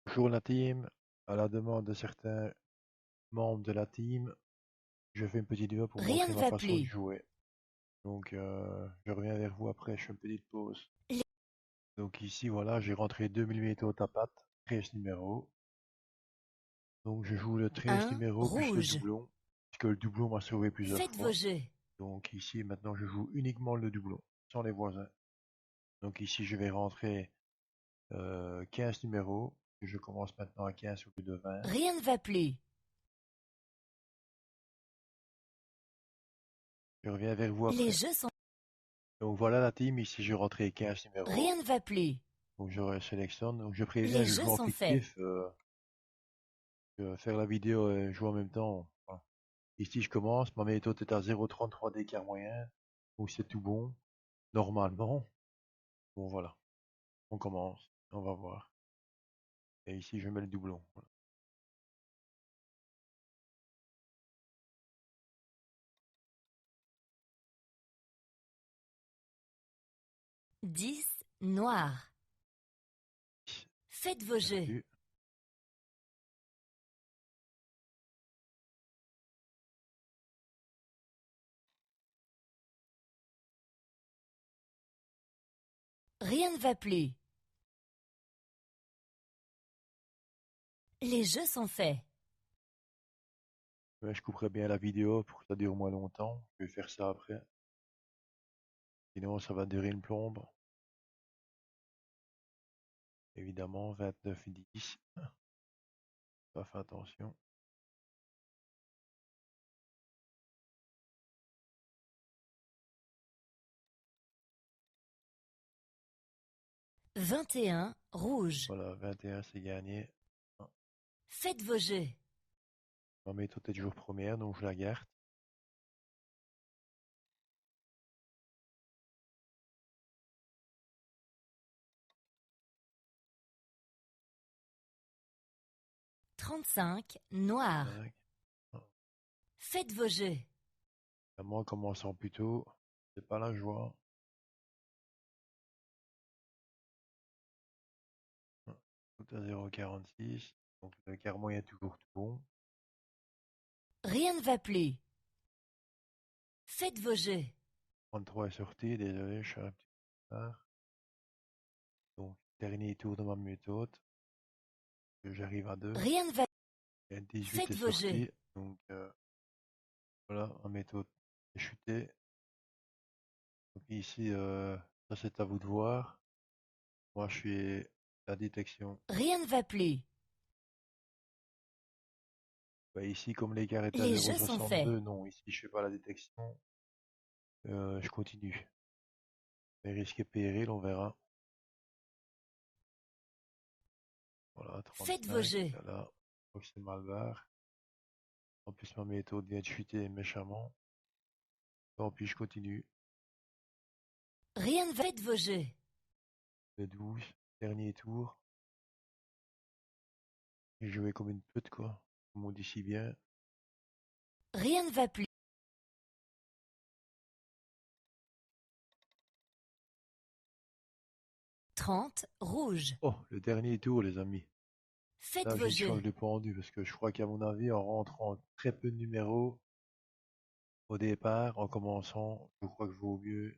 Bonjour la team, à la demande de certains membres de la team, je fais une petite vidéo pour Rien montrer ne ma va façon de plus. jouer. Donc je reviens vers vous après, je fais une petite pause. Les Donc ici voilà, j'ai rentré 2000 métaux tapates, 13 numéros. Donc je joue le 13 1 numéros plus le rouge. doublon, puisque le doublon m'a sauvé plusieurs Faites vos fois. jeux. Donc ici maintenant je joue uniquement le doublon, sans les voisins. Donc ici je vais rentrer 15 numéros, je commence maintenant à 15 au lieu de 20. Rien ne va plus. Je reviens vers vous Les après. jeux sont. Donc voilà la team, ici j'ai rentré 15 numéros. Rien ne va plus. Donc je sélectionne. Donc je préviens, Les je jeux joue en sont faits. fictif. Faire la vidéo et jouer en même temps. Voilà. Ici je commence. Ma méthode est à 0,33 d'écart moyen. Donc c'est tout bon. Normalement. Bon voilà. On commence. On va voir. Et ici je mets le doublon. Voilà. 10 noir. Faites vos jeux. Perdu. Rien ne va plus. Les jeux sont faits. Ouais, je couperai bien la vidéo pour que ça dure moins longtemps. Je vais faire ça après. Sinon ça va durer une plombe. Évidemment 29,10. Pas fait attention. 21 rouge. Voilà, 21 c'est gagné. Faites vos jeux. Ma méthode est toujours première, donc je la garde. 35 noir. 5. Faites vos jeux. Moi, commençant plus tôt, c'est pas la joie. Tout à 0,46. Donc le quart moyen est toujours tout bon. Rien ne va plus. Faites vos jeux. 33 est sorti, désolé, je suis un petit peu en retard. Donc, dernier tour de ma méthode. J'arrive à 2. Rien ne va. Et 18 est Faites vos jeux. sorti. Donc voilà, ma méthode est chutée. Donc ici, ça c'est à vous de voir. Moi, je suis la détection. Rien ne va plus. Bah, ici, comme l'écart est à Les jeux sont faits. 0,62, non, ici je fais pas la détection. Je continue. Mais risque et péril, on verra. Voilà, Faites vos 35, jeux. là, je crois que c'est mal barre. En plus, ma méthode vient de chuter méchamment. Tant pis, je continue. Rien ne va. Faites vos jeux. Le 12, dernier tour. J'ai joué comme une pute, quoi. Comme on dit si bien. Rien ne va plus. 30 rouge. Oh, le dernier tour, les amis. Faites Là, vos j'ai une jeux. chance de pendu parce que je crois qu'à mon avis, en rentrant très peu de numéros au départ, en commençant, je crois que je vaux mieux.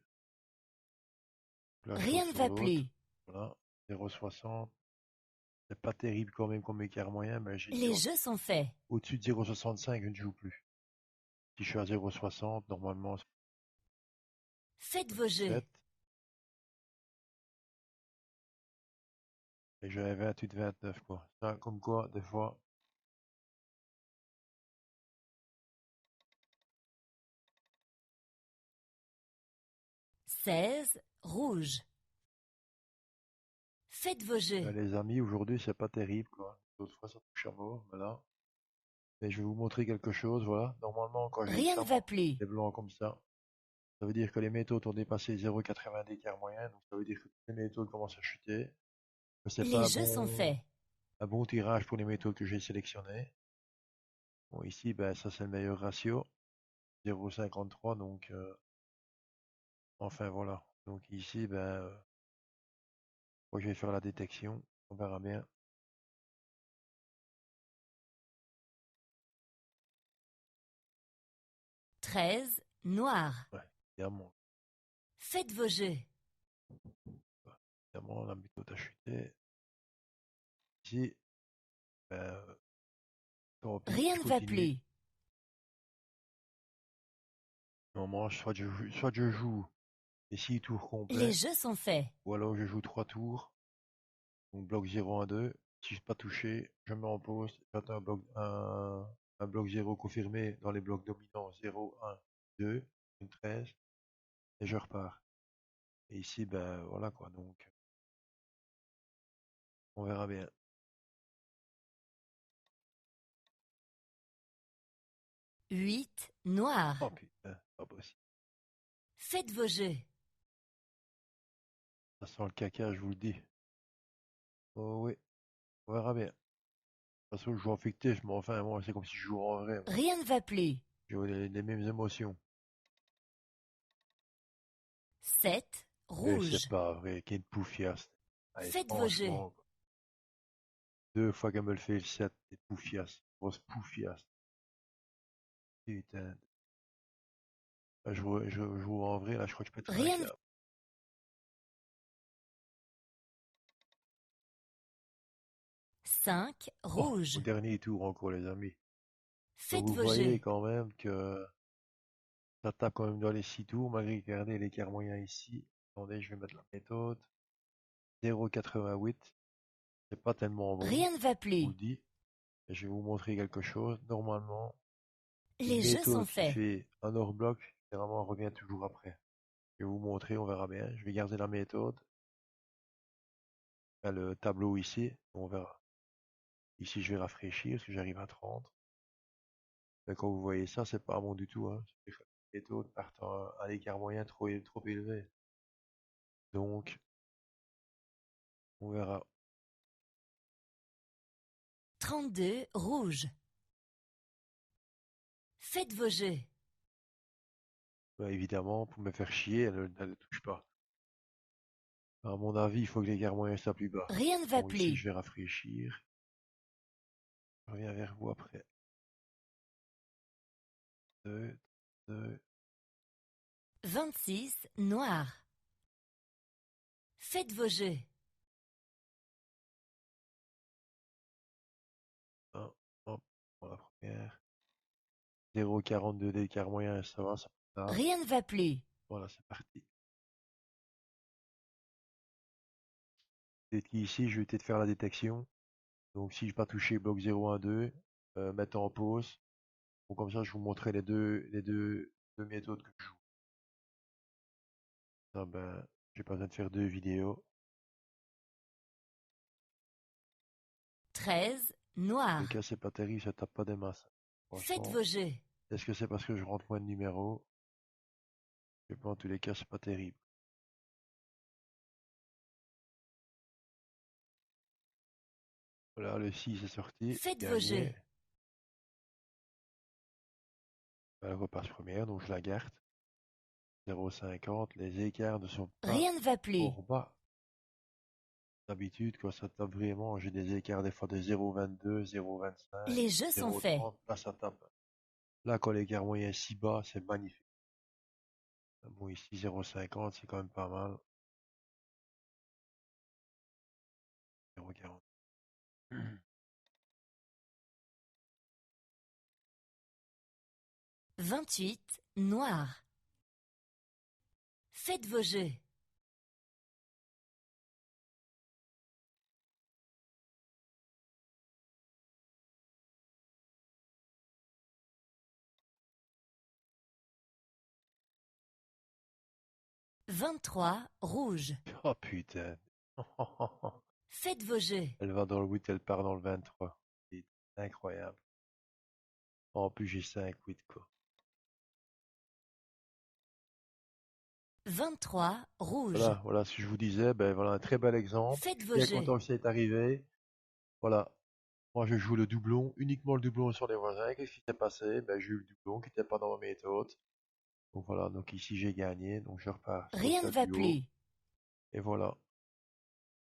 Là, je saute Rien ne sur va l'autre. plus. Voilà, 0,60. C'est pas terrible quand même comme écart moyen, mais j'ai dit Les jeux sont faits. au-dessus de 0,65, je ne joue plus. Si je suis à 0,60, normalement, Faites c'est vos jeux. 7. Et j'avais 28-29, quoi. Ça, comme quoi, des fois, 16 rouge. Faites vos jeux. les amis, aujourd'hui, c'est pas terrible, quoi. D'autres fois, ça touche à mort, mais là. Et je vais vous montrer quelque chose, voilà. Normalement, quand j'ai Rien ça, ne va moi, plus. des blancs comme ça veut dire que les métaux ont dépassé 0,80 d'écart moyen, donc ça veut dire que toutes les métaux commencent à chuter. Que c'est Les pas jeux sont faits. un bon tirage pour les métaux que j'ai sélectionnés. Bon, ici, ben, ça, c'est le meilleur ratio. 0,53, donc, enfin, voilà. Donc ici, ben, moi, je vais faire la détection. On verra bien. 13, noir. Ouais, évidemment. Faites vos jeux. Évidemment, la méthode a chuté. Ici, ben, tant pis, Rien je ne va continue. plus. Normalement, soit je joue les 6 tours Les complets, jeux sont faits. ou alors je joue 3 tours. Donc bloc 0, 1, 2. Si je suis pas touché, je mets en pause. J'attends un bloc 0 confirmé dans les blocs dominants 0, 1, 2, une 13. Et je repars. Et ici, ben voilà quoi. Donc, on verra bien. 8, noir. Oh putain, pas possible. Faites vos jeux. Ça sent le caca, je vous le dis. Oh oui, on verra bien. De toute façon, je joue infecté, je m'en enfin, moi, c'est comme si je jouais en vrai, moi. Rien ne va plus. J'ai les mêmes émotions. 7, Mais c'est rouge. pas vrai, quelle poufiasse. Allez, Faites vos jeux. franchement, quoi. 2 fois qu'elle me le fait le 7, c'est poufiasse. Grosse poufiasse. Putain. Je joue en vrai, là, je crois que je pèterai un Rien ne... câble. 5, Oh, rouge. au dernier tour encore, les amis. Donc Faites vous vos jeux. voyez quand même que ça tape quand même dans les 6 tours, malgré que regardez l'écart moyen ici. Attendez, je vais mettre la méthode. 0,88. C'est pas tellement bon, Rien ne va je vous plus. le dis. Et je vais vous montrer quelque chose. Normalement, une Les jeux sont méthode qui faits. fait un hors bloc, généralement, revient toujours après. Je vais vous montrer, on verra bien. Je vais garder la méthode. Là, le tableau ici, on verra. Ici, je vais rafraîchir, parce que j'arrive à 30. Mais quand vous voyez ça, c'est pas bon du tout, hein. Les méthodes partent à l'écart moyen trop élevé. Donc, on verra. 32, rouge. Faites vos jeux. Bah, évidemment, pour me faire chier, elle ne touche pas. À mon avis, il faut que l'écart moyen soit plus bas. Rien ne va Bon, ici, plus. je vais rafraîchir. Je reviens vers vous après. 2, 2, 26, noir. Faites vos jeux. 1. Hop, pour la première. 0,42 d'écart moyen, ça va, ça passe. Rien ne va plus. Voilà, c'est parti. Peut-être qu'ici, je vais peut-être faire la détection. Donc, si je n'ai pas touché bloc 0, 1, 2, mettre en pause. Bon, comme ça, je vous montrerai deux méthodes que je joue. Ah ben, j'ai pas besoin de faire 2 vidéos. 13, Le noir. cas, c'est pas terrible, ça tape pas des masses. Faites Franchement, vos jeux. est-ce que c'est parce que je rentre moins de numéros? Je sais pas, en tous les cas, c'est pas terrible. Voilà, le 6 est sorti, Faites vos jeux. gagné. Elle repasse première, donc je la garde. 0,50, les écarts ne sont pas Rien ne va plus. fort bas. D'habitude, quand ça tape vraiment, j'ai des écarts des fois de 0,22, 0,25, Les jeux sont faits. 0,30, là ça tape. Là, quand l'écart moyen est si bas, c'est magnifique. Bon, ici 0,50, c'est quand même pas mal. 0,40. 28, noir. Faites vos jeux. 23, rouge. Oh putain. Faites vos jeux. Elle va dans le 8, elle part dans le 23. C'est incroyable. En plus, j'ai 5 8 quoi. 23, rouge. Voilà ce que je vous disais. Ben voilà un très bel exemple. Je Faites suis vos bien jeux. content que ça est arrivé. Voilà. Moi, je joue le doublon, uniquement le doublon sur les voisins. Qu'est-ce qui s'est passé? Ben, j'ai eu le doublon qui n'était pas dans ma méthode. Donc voilà, donc ici j'ai gagné. Donc je repars sur le Rien ne va stade du haut. plus. Et voilà.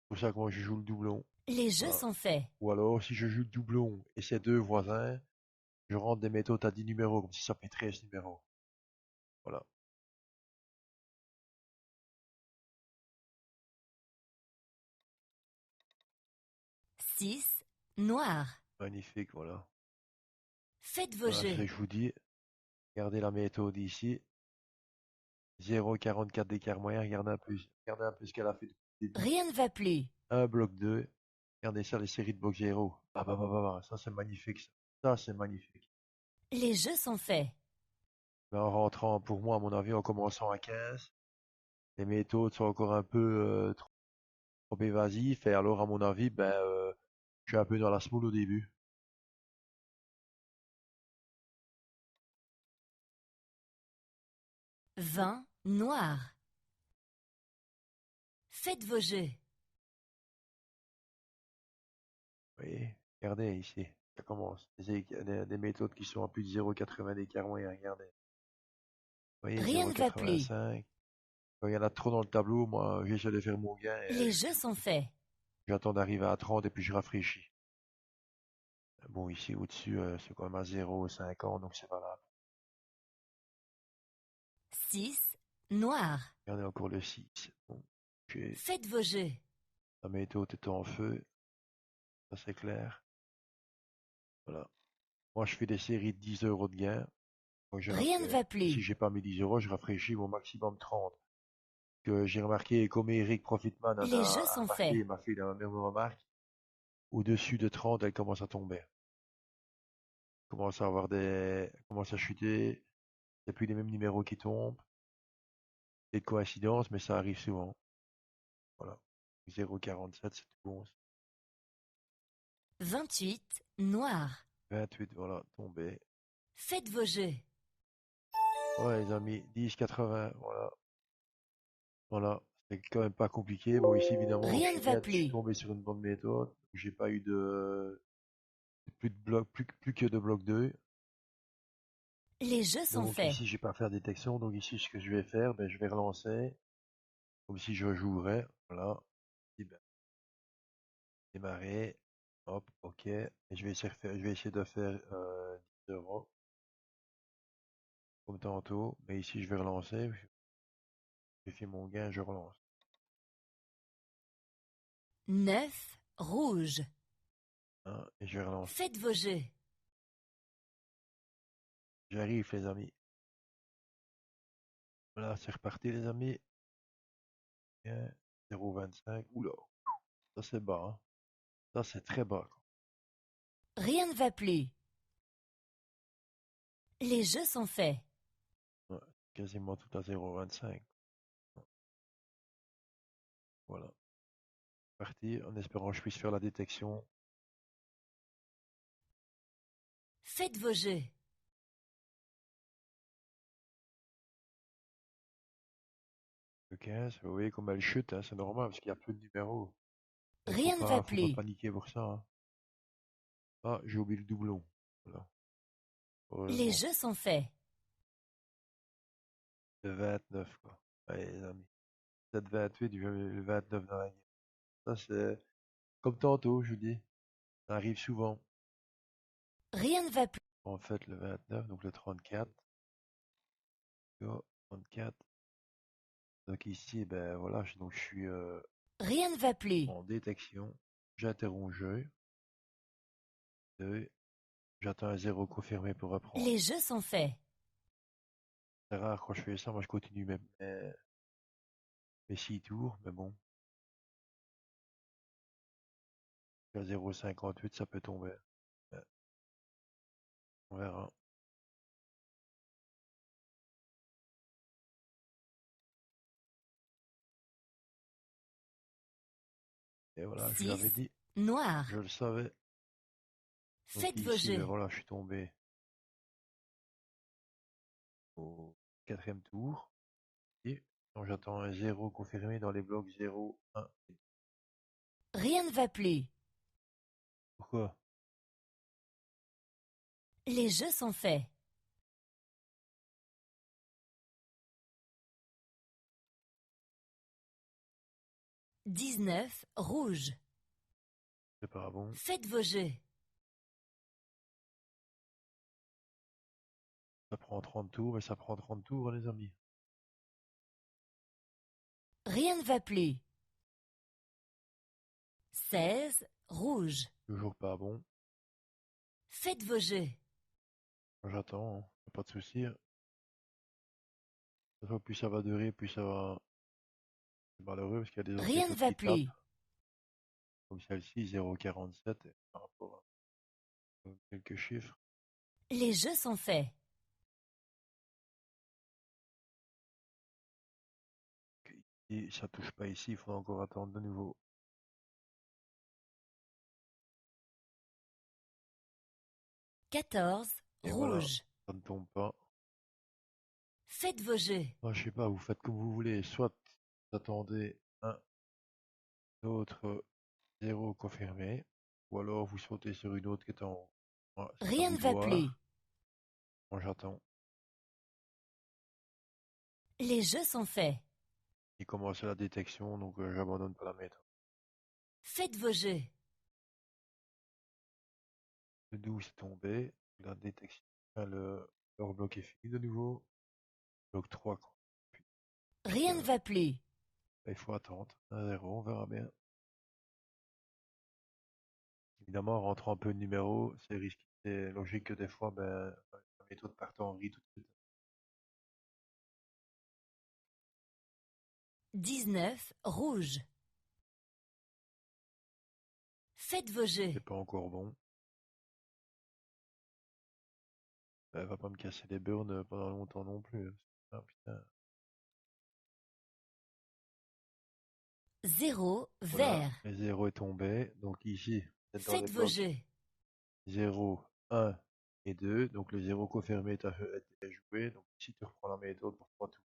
C'est pour ça que moi je joue le doublon. Les jeux Voilà. sont faits. Ou alors, si je joue le doublon et c'est 2 voisins, je rentre des méthodes à 10 numéros, comme si ça fait 13 numéros. Voilà. Six, noir. Magnifique, voilà. Faites vos Voilà, c'est ce jeux. que je vous dis. Regardez la méthode ici. 0,44 d'écart moyen. Regardez un peu. Regardez un peu ce qu'elle a fait depuis le début. Rien ne va plus. Un bloc 2. Regardez ça, les séries de bloc 0. Ça c'est magnifique. Ça c'est magnifique. Les jeux sont faits. Mais en rentrant, pour moi, à mon avis, en commençant à 15, les méthodes sont encore un peu trop évasifs. Et alors, à mon avis, je suis un peu dans la smoule au début. 20, noir. Faites vos jeux. Vous voyez, regardez ici, ça commence. Des méthodes qui sont à plus de 0,80 d'écart moyen, regardez. Vous voyez, Rien ne va plus. 0,85. Quand il y en a trop dans le tableau, moi, j'essaie de faire mon gain Les et jeux sont faits. j'attends d'arriver à 30 et puis je rafraîchis. Bon, ici, au-dessus, c'est quand même à 0,50, donc c'est valable. 6, noir. Regardez encore le 6. Bon, Faites vos jeux. la méthode est en feu, ça c'est clair. Voilà. Moi, je fais des séries de 10 euros de gain. Donc, Rien ne va si plus. j'ai pas mis 10 euros, je rafraîchis mon maximum 30. Que j'ai remarqué, comme Eric Profitman Les jeux a sont faits. remarqué, il m'a fait la même remarque, au-dessus de 30, elle commence à tomber. Commence à avoir commence à chuter. C'est plus les mêmes numéros qui tombent. C'est de coïncidence, mais ça arrive souvent. Voilà. 0,47, c'est tout bon. 28, noir. 28, voilà, tombé. Faites vos jeux. Ouais, les amis, 10,80, voilà. Voilà. C'est quand même pas compliqué. Bon, ici, évidemment, Rien ne va je suis plus. tombé sur une bonne méthode. J'ai pas eu plus de bloc, plus que de bloc 2. Les jeux sont Donc faits. ici, je vais pas faire détection. Donc ici, ce que je vais faire, je vais relancer, comme si je jouerais. Voilà. Et démarrer. Hop, ok. Et je vais essayer de faire 10 euros, comme tantôt. Mais ici, je vais relancer. J'ai fait mon gain, je relance. 9, rouge. Hein, et je vais relancer. Faites vos jeux. J'arrive, les amis. Voilà, c'est reparti, les amis. Bien. 0,25. Oula, ça c'est bas, hein. Ça c'est très bas, quoi. Rien ne va plus. Les jeux sont faits. Ouais, quasiment tout à 0,25. Voilà. Parti, en espérant que je puisse faire la détection. Faites vos jeux. Le 15, vous voyez comme elle chute, hein, c'est normal parce qu'il y a peu de numéros. Il Rien ne va faut pas plus. paniquer pour ça, hein. Ah, j'ai oublié le doublon. Voilà. Les Heureusement. jeux sont faits. Le 29, quoi. Allez, les amis. 7,28, le 29 dans la game. Ça, c'est comme tantôt, je vous dis. Ça arrive souvent. Rien ne va plus. En fait, le 29, donc le 34. Go, 34. Donc ici, voilà, donc je suis Rien ne va plus. en détection. J'interromps le jeu. 2. J'attends un 0 confirmé pour reprendre. Les jeux sont faits. C'est rare quand je fais ça, moi je continue même mes 6 tours, mais bon, à 0,58 ça peut tomber. Ouais, on verra. Et voilà, je vous 6, l'avais dit, noir. je le savais. Donc Faites vos ici, jeux. voilà, je suis tombé au quatrième tour. Et donc j'attends un 0 confirmé dans les blocs 0, 1. Rien ne va plus. Pourquoi? Les jeux sont faits. 19, rouge. C'est pas bon. Faites vos jeux. Ça prend 30 tours, mais ça prend 30 tours, les amis. Rien ne va plus. 16, rouge. Toujours pas bon. Faites vos jeux. J'attends, hein. Pas de souci. Plus ça va durer, plus ça va. C'est malheureux parce qu'il y a des autres Rien ne méthodes va qui tapent, plus. comme celle-ci, 0,47, par rapport à quelques chiffres. Les jeux sont faits. Et ça touche pas ici, il faut encore attendre de nouveau. 14, Et voilà, rouge. ça ne tombe pas. Faites vos jeux. Moi, je sais pas, vous faites comme vous voulez. Soit vous attendez un autre 0 confirmé, ou alors vous sautez sur une autre qui est en haut. Voilà, c'est à Rien vous ne de va plus. voir. Moi, j'attends. Les jeux sont faits. Il commence la détection, donc j'abandonne pas la méthode. Faites vos jeux. Le 12 est tombé, la détection, leur bloc est fini de nouveau. Bloc 3, quoi. Puis, Rien ne va plus. il faut attendre. 1-0, on verra bien. Évidemment, en rentrant un peu de numéro, c'est risqué. C'est logique que des fois, ben, la méthode parte en vrille tout de suite. 19, rouge. Faites vos jeux. C'est pas encore bon. Elle va pas me casser les burnes pendant longtemps non plus. Ah, putain. 0, Voilà, vert. le 0 est tombé. Donc ici, c'est dans les Faites vos blocs jeux. 0, 1 et 2. Donc le 0 confirmé est joué. Donc ici, tu reprends la méthode pour 3 tours.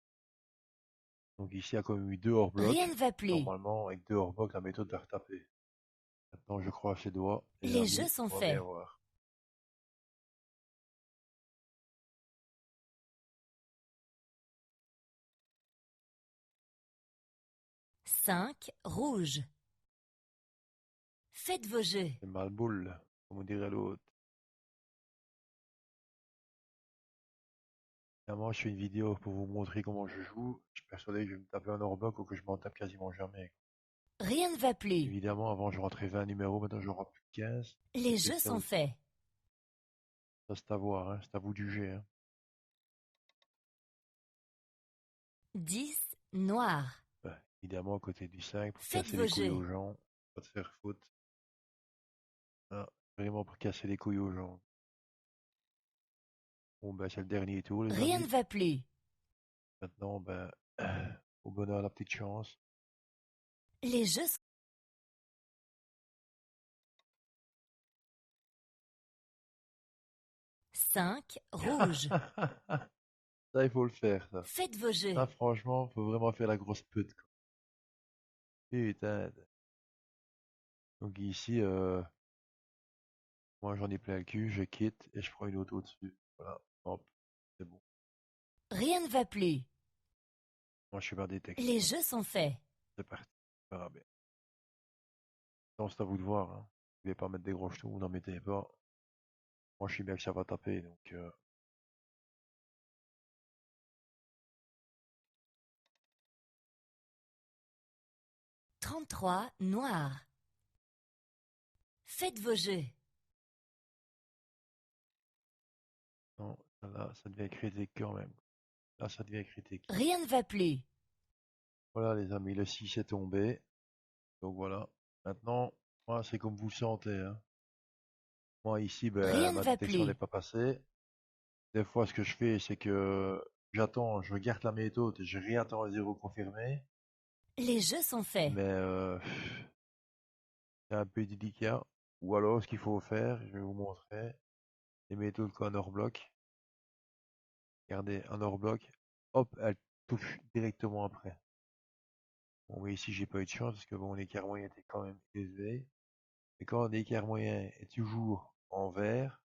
Donc ici, il y a quand même eu 2 hors Rien bloc. ne va plus. Normalement, avec 2 hors bloc, la méthode va retaper. Maintenant, je crois à ses doigts, les Les jeux amis. sont On va bien faits. voir. 5, rouge. Faites vos jeux. C'est mal boule, comme on dirait l'autre. Évidemment, je fais une vidéo pour vous montrer comment je joue. Je suis persuadé que je vais me taper un hors bloc ou que je m'en tape quasiment jamais. Rien ne va plus. Évidemment, avant, je rentrais 20 numéros, maintenant, j'en rentre plus que 15. Les C'est jeux ça sont aussi. faits. Ça, c'est à voir, hein. C'est à vous de juger, hein. 10, noir. Évidemment, à côté du 5, pour Faites casser vos les couilles jeux. aux gens, pas de faire faute. Ah, vraiment pour casser les couilles aux gens. Bon, ben, c'est le dernier tour, les Rien ne amis. va plus. Maintenant, ben, au bonheur, la petite chance. Les jeux sont... 5, rouge. Ça, il faut le faire, ça. Faites vos jeux. Ça, franchement, faut vraiment faire la grosse pute, quoi. Putain. Donc ici, moi, j'en ai plein le cul, je quitte et je prends une auto au-dessus. Voilà, hop, c'est bon. Rien ne va plus. Moi, je suis par détection. Les jeux sont faits. C'est parti. On verra bien. Non, c'est à vous de voir, hein. Vous ne pas mettre des gros jetons, vous n'en mettez pas. Moi, je sais bien que ça va taper, donc 33, noir. Faites vos jeux. non, là, ça devient critique quand même. Là, ça devient critique. Rien ne va plus. Voilà, les amis, le 6 est tombé. Donc voilà. Maintenant, moi, c'est comme vous le sentez, hein. Moi, ici, ben, Rien ne ma va détection n'est plus. pas passée. Des fois, ce que je fais, c'est que j'attends, je garde la méthode et je réattends le 0 confirmé. Les jeux sont faits. Mais c'est un peu délicat. Ou alors, ce qu'il faut faire, je vais vous montrer les méthodes qu'on hors bloc. Regardez, un hors bloc, hop, elle touche directement après. Bon, mais ici, j'ai pas eu de chance parce que bon, l'écart moyen était quand même élevé. Et quand l'écart moyen est toujours en vert,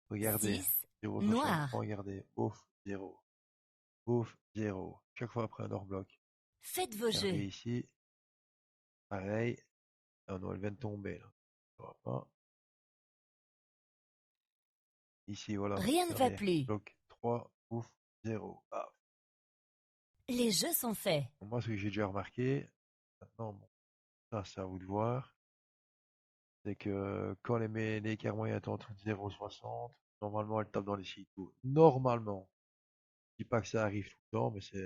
regardez, 6, 0,63, noir. regardez, ouf, 0, ouf, 0. Chaque fois après un hors bloc. Faites vos jeux. Regardez ici, pareil. Ah non, elle vient de tomber là. Ça va pas. Ici, voilà. Rien ne va Regardez, plus. bloc 3, Ouf, 0. Ah. Les jeux sont faits. Moi, ce que j'ai déjà remarqué, maintenant, bon, ça, c'est à vous de voir, c'est que quand les écarts moyens sont entre 0,60, normalement, elle tape dans les 6 tours. Normalement. Je dis pas que ça arrive tout le temps, mais ça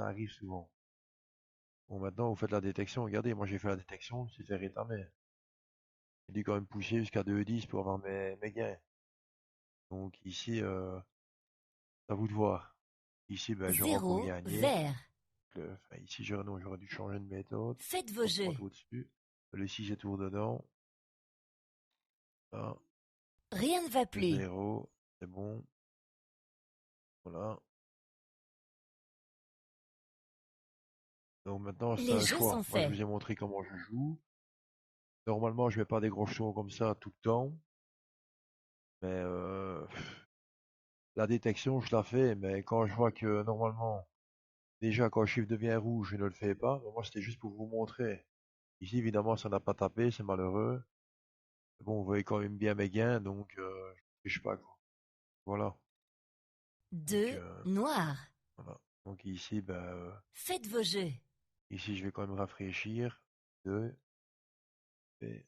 arrive souvent. Bon, maintenant, vous faites la détection. Regardez, moi, j'ai fait la détection, c'est fait rétamer. J'ai dû quand même pousser jusqu'à 2,10 pour avoir mes gains. Donc, ici, c'est à vous de voir. Ici, ben, j'aurais encore 0, gagné. vert. Enfin, ici, j'aurais dû changer de méthode. Faites vos On prend jeux. tout au-dessus. Le 6 est tour dedans. 1, Rien ne va plus. 0, c'est bon. Voilà. Donc maintenant, c'est Les un jeux sont choix. Moi, je faits. vous ai montré comment je joue. Normalement, je mets pas des gros shows comme ça tout le temps. Mais la détection, je la fais. Mais quand je vois que normalement, déjà quand le chiffre devient rouge, je ne le fais pas. Mais moi, c'était juste pour vous montrer. Ici, évidemment, ça n'a pas tapé, c'est malheureux. Mais bon, vous voyez quand même bien mes gains, donc je sais pas quoi. Voilà. Donc, 2, noir. voilà. Donc ici, ben, Faites vos jeux. ici, je vais quand même rafraîchir. 2, et,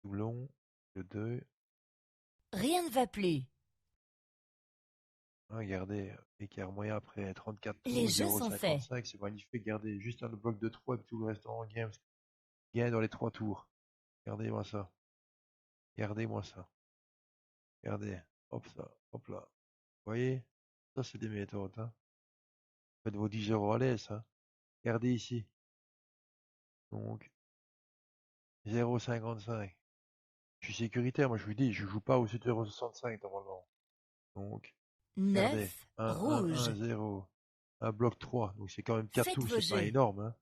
doublon, le 2. Rien ne va plus. Regardez, écart moyen après 34 Les tours, jeux sont faits. 0,55, c'est magnifique. Regardez, juste un bloc de 3 et puis tout le reste en game. Gain dans les 3 tours. Regardez-moi ça. Regardez-moi ça. Regardez. Hop ça. Hop là. Vous voyez? Ça, c'est des méthodes. Hein. Faites vos 10 euros à l'aise. Hein. Regardez ici. Donc, 0,55. Je suis sécuritaire. Moi, je vous dis, je joue pas au 7,65 normalement. Donc, regardez. 9, 1, 1, rouge. 1, 0. Un bloc 3. Donc, c'est quand même 4 Faites tours. vos C'est pas jeux. énorme. Hein.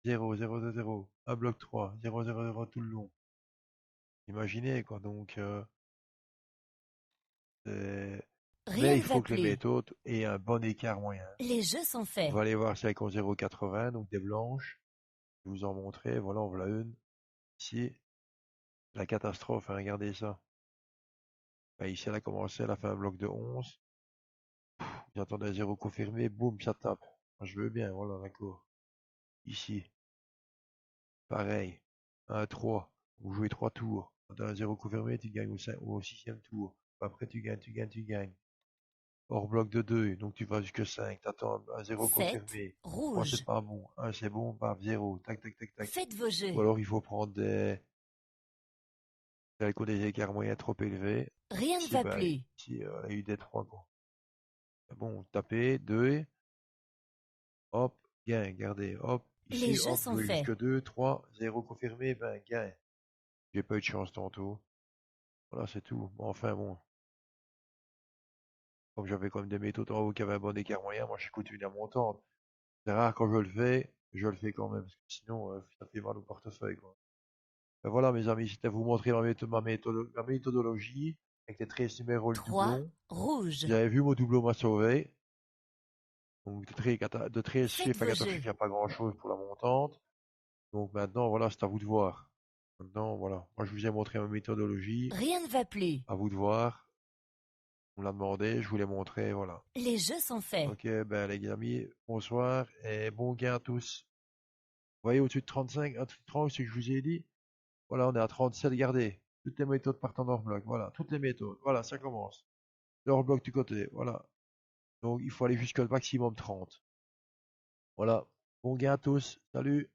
0, 0, 2, 0. Un bloc 3. 0, 0, 0 tout le long. Imaginez, quoi. Donc, mais Rien il ne va faut que les plus. méthodes aient un bon écart moyen. Les jeux sont On faits. va aller voir celle qui ont 0,80, donc des blanches. Je vais vous en montrer. Voilà, on voit une. Ici, la catastrophe, hein, regardez ça. Ben, ici, elle a commencé, elle a fait un bloc de 11. J'attendais un 0 confirmé, boum, ça tape. Moi, je veux bien, voilà, d'accord. Ici, pareil. Un 3. Vous jouez 3 tours. Quand t'as un 0 confirmé, tu gagnes au 6e tour. Après, tu gagnes, tu gagnes, tu gagnes. Hors bloc de 2, donc tu vas jusque 5, t'attends un 0 7, confirmé. Oh, c'est rouge. pas bon. 1, c'est bon, bam, 0, tac, tac, tac, tac. Faites vos jeux. Ou alors il faut prendre des écarts moyens trop élevés. Rien ne Ici, va bah, plus. ici, il y a eu des 3, quoi. Bon, tapez, 2, hop, gain, gardez, hop. Les Ici, jeux hop, sont jouez faits. jusque 2, 3, 0 confirmé, ben, gain. J'ai pas eu de chance tantôt. Voilà, c'est tout. Bon, enfin, bon. Comme j'avais quand même des méthodes en haut qui avaient un bon écart moyen, moi, je continue à montant. C'est rare quand je le fais quand même, parce que sinon, ça fait mal au portefeuille, quoi. Ben voilà, mes amis, c'était vous montrer ma méthodologie avec les 13 numéros le 3, doublon. rouge. Vous avez vu, mon doublon m'a sauvé. Donc, de 13 Faites chiffres à vos 14 jeux. chiffres, il n'y a pas grand-chose pour la montante. Donc, maintenant, voilà, c'est à vous de voir. Maintenant, voilà. Moi, je vous ai montré ma méthodologie. Rien ne va plus. À vous de voir. On me l'a demandé, je vous l'ai montré, voilà. Les jeux sont faits. Ok, ben, les amis, bonsoir et bon gain à tous. Vous voyez, au-dessus de 35, un truc 30, ce que je vous ai dit. Voilà, on est à 37, regardez. Toutes les méthodes partent en hors bloc. Voilà, toutes les méthodes. Voilà, ça commence. Le hors bloc du côté. Voilà. Donc, il faut aller jusqu'au maximum 30. Voilà. Bon gain à tous. Salut.